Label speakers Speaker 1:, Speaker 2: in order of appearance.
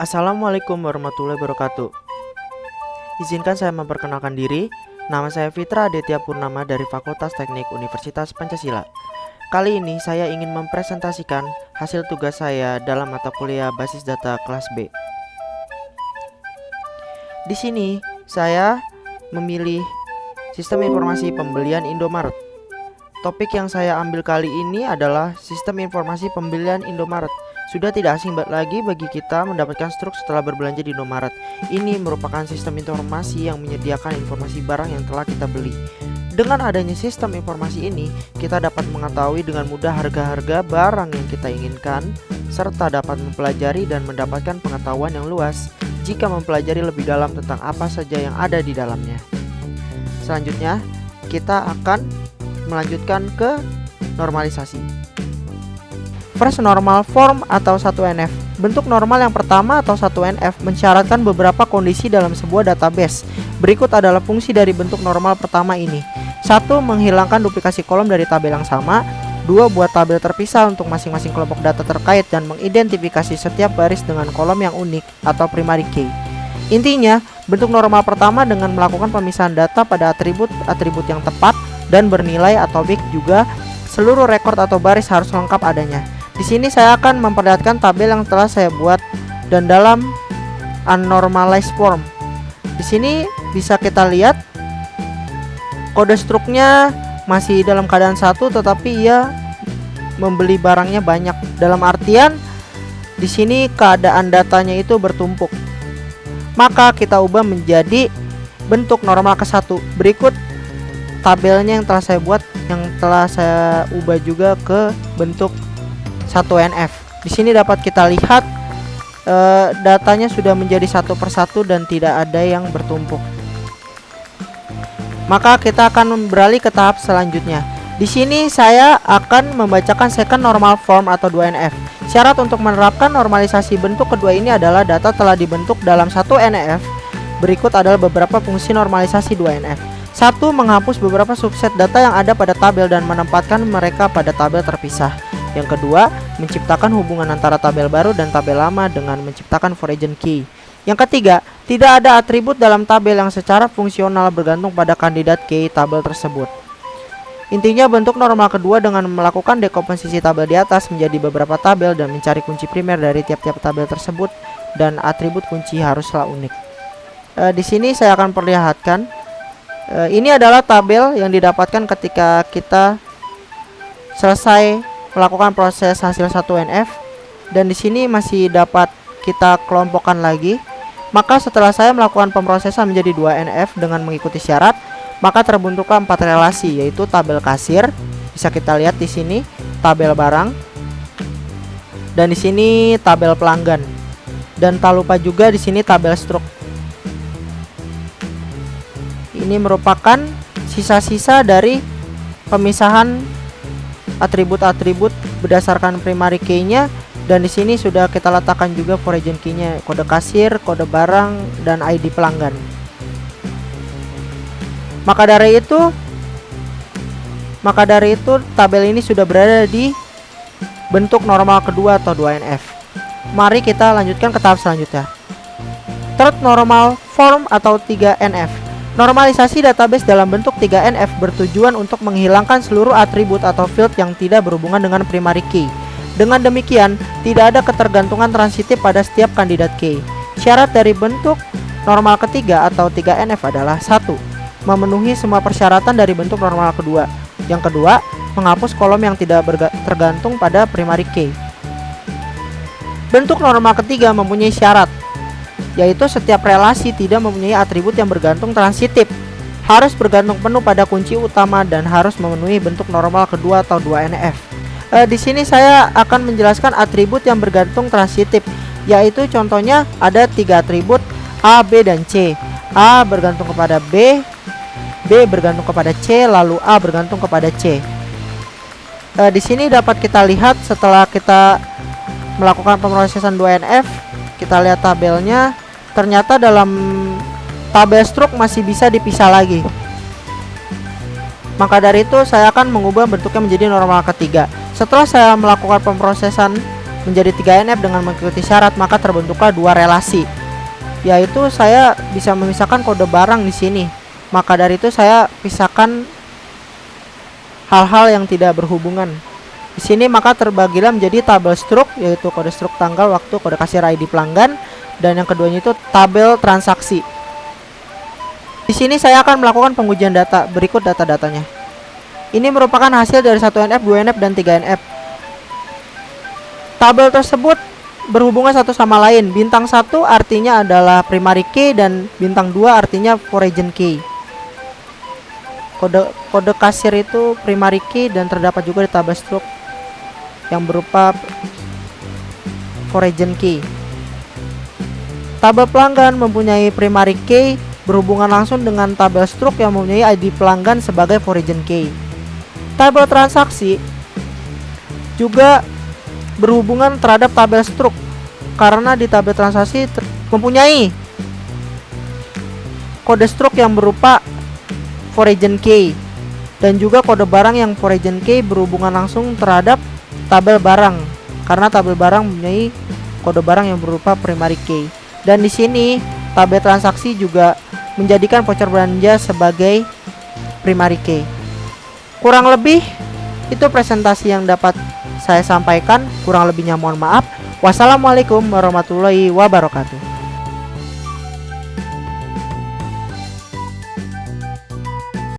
Speaker 1: Assalamualaikum warahmatullahi wabarakatuh. Izinkan saya memperkenalkan diri. Nama saya Fitra Aditya Purnama dari Fakultas Teknik Universitas Pancasila. Kali ini saya ingin mempresentasikan hasil tugas saya dalam mata kuliah Basis Data kelas B. Di sini saya memilih Sistem Informasi Pembelian Indomaret. Topik yang saya ambil kali ini adalah Sistem Informasi Pembelian Indomaret. Sudah tidak asing lagi bagi kita mendapatkan struk setelah berbelanja di Indomaret. Ini merupakan sistem informasi yang menyediakan informasi barang yang telah kita beli. Dengan adanya sistem informasi ini, kita dapat mengetahui dengan mudah harga-harga barang yang kita inginkan, serta dapat mempelajari dan mendapatkan pengetahuan yang luas jika mempelajari lebih dalam tentang apa saja yang ada di dalamnya. Selanjutnya, kita akan melanjutkan ke normalisasi. First normal form atau 1NF. Bentuk normal yang pertama atau 1NF mensyaratkan beberapa kondisi dalam sebuah database. Berikut adalah fungsi dari bentuk normal pertama ini. 1. Menghilangkan duplikasi kolom dari tabel yang sama. 2. Buat tabel terpisah untuk masing-masing kelompok data terkait dan mengidentifikasi setiap baris dengan kolom yang unik atau primary key. Intinya, bentuk normal pertama dengan melakukan pemisahan data pada atribut-atribut yang tepat dan bernilai atau big, juga seluruh rekor atau baris harus lengkap adanya. Di sini saya akan memperlihatkan tabel yang telah saya buat dan dalam unnormalized form. Di sini bisa kita lihat kode struknya masih dalam keadaan satu, tetapi ia membeli barangnya banyak. Dalam artian di sini keadaan datanya itu bertumpuk. Maka kita ubah menjadi bentuk normal ke-1. Berikut tabelnya yang telah saya buat, yang telah saya ubah juga ke bentuk 1NF. Di sini dapat kita lihat datanya sudah menjadi satu persatu dan tidak ada yang bertumpuk. Maka kita akan beralih ke tahap selanjutnya. Di sini saya akan membacakan second normal form atau 2NF. Syarat untuk menerapkan normalisasi bentuk kedua ini adalah data telah dibentuk dalam 1NF. Berikut adalah beberapa fungsi normalisasi 2NF. 1. Menghapus beberapa subset data yang ada pada tabel dan menempatkan mereka pada tabel terpisah. Yang kedua, menciptakan hubungan antara tabel baru dan tabel lama dengan menciptakan foreign key. Yang ketiga, tidak ada atribut dalam tabel yang secara fungsional bergantung pada kandidat key tabel tersebut. Intinya, bentuk normal kedua dengan melakukan dekomposisi tabel di atas menjadi beberapa tabel dan mencari kunci primer dari tiap-tiap tabel tersebut, dan atribut kunci haruslah unik. Di sini saya akan perlihatkan. Ini adalah tabel yang didapatkan ketika kita selesai melakukan proses hasil 1NF, dan di sini masih dapat kita kelompokkan lagi. Maka setelah saya melakukan pemrosesan menjadi 2NF dengan mengikuti syarat, maka terbentuklah 4 relasi, yaitu tabel kasir, bisa kita lihat di sini, tabel barang, dan di sini tabel pelanggan, dan tak lupa juga di sini tabel struk. Ini merupakan sisa-sisa dari pemisahan atribut-atribut berdasarkan primary key-nya, dan di sini sudah kita letakkan juga foreign key-nya, kode kasir, kode barang, dan ID pelanggan. Maka dari itu tabel ini sudah berada di bentuk normal kedua atau 2NF. Mari kita lanjutkan ke tahap selanjutnya. Third normal form atau 3NF. Normalisasi database dalam bentuk 3NF bertujuan untuk menghilangkan seluruh atribut atau field yang tidak berhubungan dengan primary key. Dengan demikian, tidak ada ketergantungan transitif pada setiap kandidat key. Syarat dari bentuk normal ketiga atau 3NF adalah 1. Memenuhi semua persyaratan dari bentuk normal kedua. Yang kedua, menghapus kolom yang tidak tergantung pada primary key. Bentuk normal ketiga mempunyai syarat, yaitu setiap relasi tidak mempunyai atribut yang bergantung transitif, harus bergantung penuh pada kunci utama, dan harus memenuhi bentuk normal kedua atau 2NF. Di sini saya akan menjelaskan atribut yang bergantung transitif, yaitu contohnya ada 3 atribut A, B, dan C. A bergantung kepada B, B bergantung kepada C, lalu A bergantung kepada C. Di sini dapat kita lihat setelah kita melakukan pemrosesan 2NF, kita lihat tabelnya, ternyata dalam tabel struk masih bisa dipisah lagi. Maka dari itu saya akan mengubah bentuknya menjadi normal ketiga. Setelah saya melakukan pemrosesan menjadi 3NF dengan mengikuti syarat, maka terbentuklah dua relasi. Yaitu saya bisa memisahkan kode barang di sini. Maka dari itu saya pisahkan hal-hal yang tidak berhubungan. Di sini maka terbagilah menjadi tabel struk, yaitu kode struk tanggal, waktu, kode kasir, ID pelanggan, dan yang keduanya itu tabel transaksi. Di sini saya akan melakukan pengujian data. Berikut data-datanya. Ini merupakan hasil dari 1NF, 2NF, dan 3NF. Tabel tersebut berhubungan satu sama lain. Bintang 1 artinya adalah primary key dan bintang 2 artinya foreign key. Kode kasir itu primary key dan terdapat juga di tabel struk yang berupa foreign key. Tabel pelanggan mempunyai primary key berhubungan langsung dengan tabel struk yang mempunyai ID pelanggan sebagai foreign key. Tabel transaksi juga berhubungan terhadap tabel struk karena di tabel transaksi mempunyai kode struk yang berupa foreign key dan juga kode barang yang foreign key berhubungan langsung terhadap tabel barang karena tabel barang mempunyai kode barang yang berupa primary key. Dan di sini tabel transaksi juga menjadikan voucher belanja sebagai primary key. Kurang lebih itu presentasi yang dapat saya sampaikan. Kurang lebihnya mohon maaf. Wassalamualaikum warahmatullahi wabarakatuh.